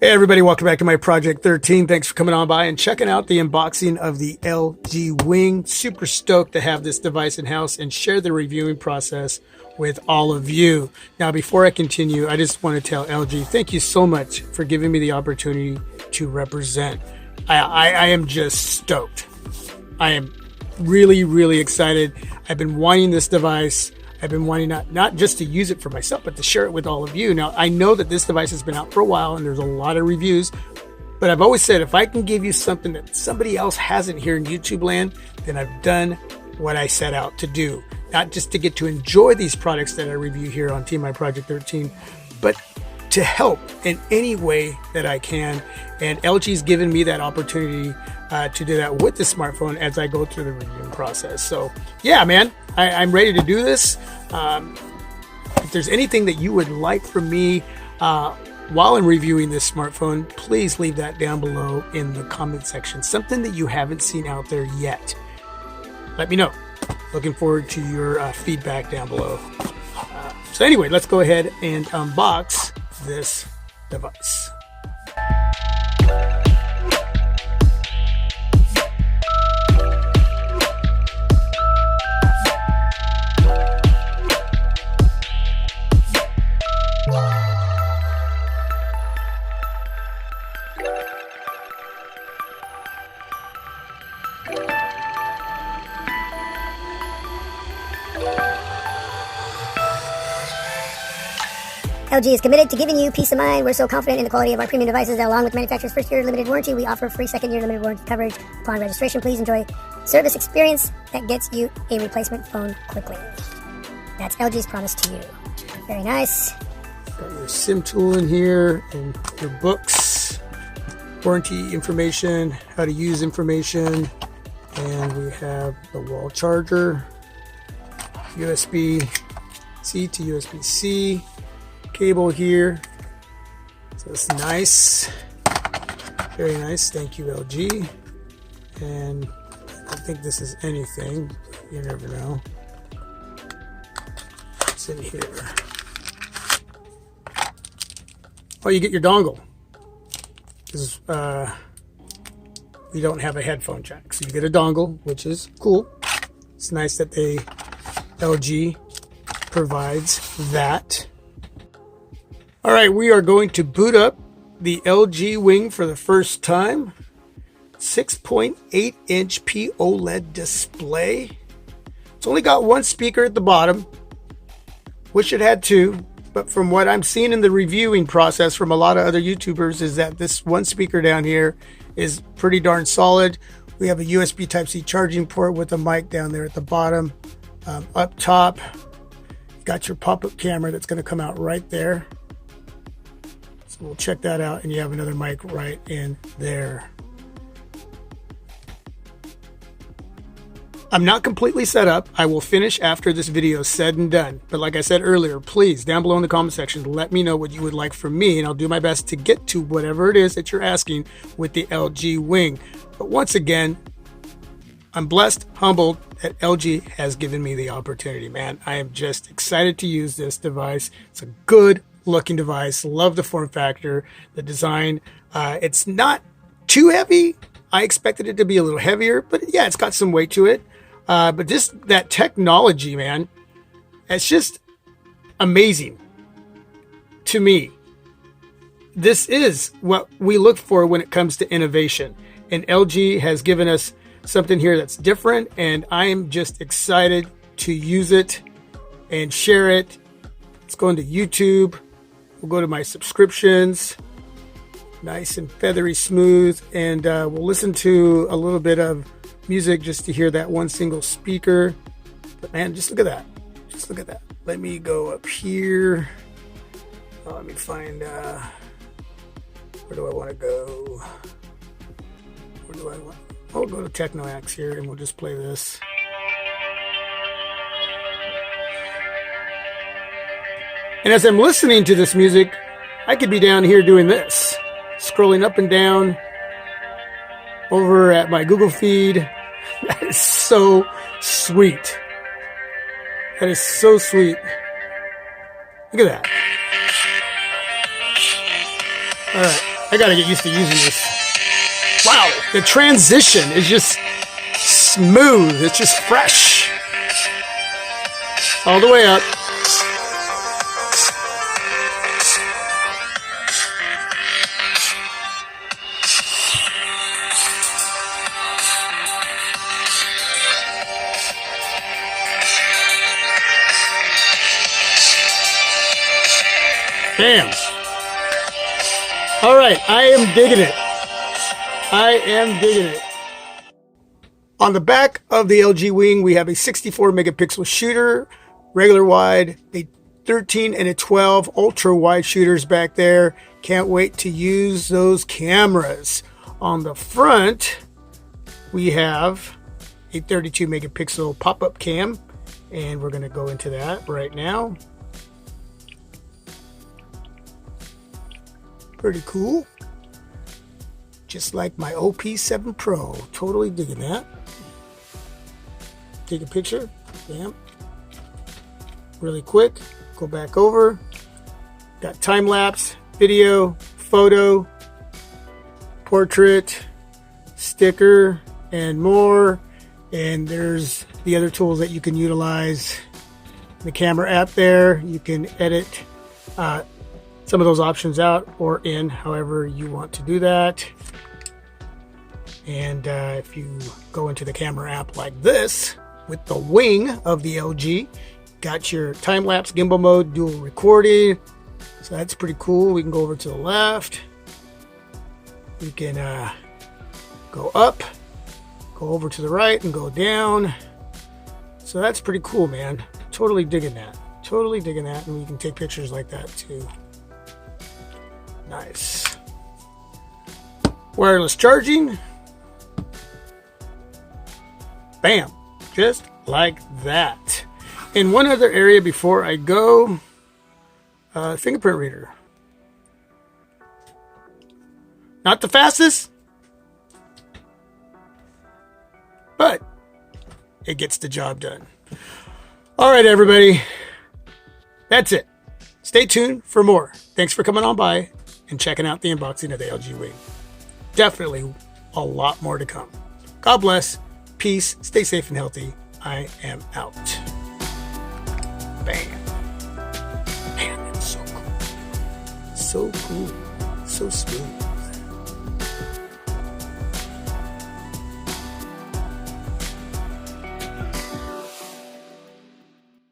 Hey everybody, welcome back to my Project 13. Thanks for coming on by and checking out the unboxing of the LG Wing. Super stoked to have this device in-house and share the reviewing process with all of you. Now, before I continue, I just want to tell LG, thank you so much for giving me the opportunity to represent. I am just stoked. I am really, really excited. I've been wanting this device. I've been wanting not just to use it for myself, but to share it with all of you. Now, I know that this device has been out for a while and there's a lot of reviews, but I've always said if I can give you something that somebody else hasn't here in YouTube land, then I've done what I set out to do. Not just to get to enjoy these products that I review here on Team My Project 13, but to help in any way that I can. And LG's given me that opportunity to do that with the smartphone as I go through the reviewing process. So yeah, man, I'm ready to do this. If there's anything that you would like from me while I'm reviewing this smartphone, please leave that down below in the comment section. Something that you haven't seen out there yet. Let me know. Looking forward to your feedback down below. So anyway, let's go ahead and unbox this device. LG is committed to giving you peace of mind. We're so confident in the quality of our premium devices that along with the manufacturer's first year limited warranty, we offer free second year limited warranty coverage upon registration. Please enjoy service experience that gets you a replacement phone quickly. That's LG's promise to you. Very nice. Got your SIM tool in here and your books, warranty information, how to use information, and we have the wall charger, USB-C to USB-C. Cable here, so it's nice, very nice. Thank you, LG. And I don't think this is anything, you never know. What's in here? Oh, you get your dongle, because we don't have a headphone jack, so you get a dongle, which is cool. It's nice that LG provides that. All right, we are going to boot up the LG Wing for the first time. 6.8-inch POLED display. It's only got one speaker at the bottom. Wish it had two, but from what I'm seeing in the reviewing process from a lot of other YouTubers is that this one speaker down here is pretty darn solid. We have a USB Type-C charging port with a mic down there at the bottom. Up top, you got your pop-up camera that's going to come out right there. We'll check that out, and you have another mic right in there. I'm not completely set up. I will finish after this video is said and done. But like I said earlier, please, down below in the comment section, let me know what you would like from me, and I'll do my best to get to whatever it is that you're asking with the LG Wing. But once again, I'm blessed, humbled that LG has given me the opportunity, man. I am just excited to use this device. It's a good looking device. Love the form factor, the design. It's not too heavy. I expected it to be a little heavier, but yeah, it's got some weight to it. But just that technology, man, it's just amazing to me. This is what we look for when it comes to innovation, and LG has given us something here that's different, and I am just excited to use it and share it. Let's go into YouTube. We'll go to my subscriptions, nice and feathery smooth, and we'll listen to a little bit of music just to hear that one single speaker. But man, just look at that. Just look at that. Let me go up here. Let me find, where do I want to go? Where do I want? I'll go to TechnoAxe here, and we'll just play this. And as I'm listening to this music, I could be down here doing this, scrolling up and down over at my Google feed. That is so sweet. That is so sweet. Look at that. All right. I gotta get used to using this. Wow, the transition is just smooth. It's just fresh. All the way up. Bam. All right, I am digging it. I am digging it. On the back of the LG Wing, we have a 64 megapixel shooter, regular wide, a 13 and a 12 ultra wide shooters back there. Can't wait to use those cameras. On the front, we have a 32 megapixel pop-up cam, and we're going to go into that right now. Pretty cool. Just like my OP7 Pro. Totally digging that. Take a picture. Bam. Really quick. Go back over. Got time lapse, video, photo, portrait, sticker, and more. And there's the other tools that you can utilize. The camera app there. You can edit some of those options out or in, however you want to do that. And if you go into the camera app like this with the wing of the LG, got your time-lapse gimbal mode, dual recording. So that's pretty cool. We can go over to the left. We can go up, go over to the right, and go down. So that's pretty cool, man. Totally digging that. Totally digging that. And we can take pictures like that too. Nice. Wireless charging. Bam. Just like that. In one other area before I go, fingerprint reader. Not the fastest, but it gets the job done. All right, everybody. That's it. Stay tuned for more. Thanks for coming on by and checking out the unboxing of the LG Wing. Definitely a lot more to come. God bless. Peace. Stay safe and healthy. I am out. Bam. Man, that's so cool. So cool. So smooth.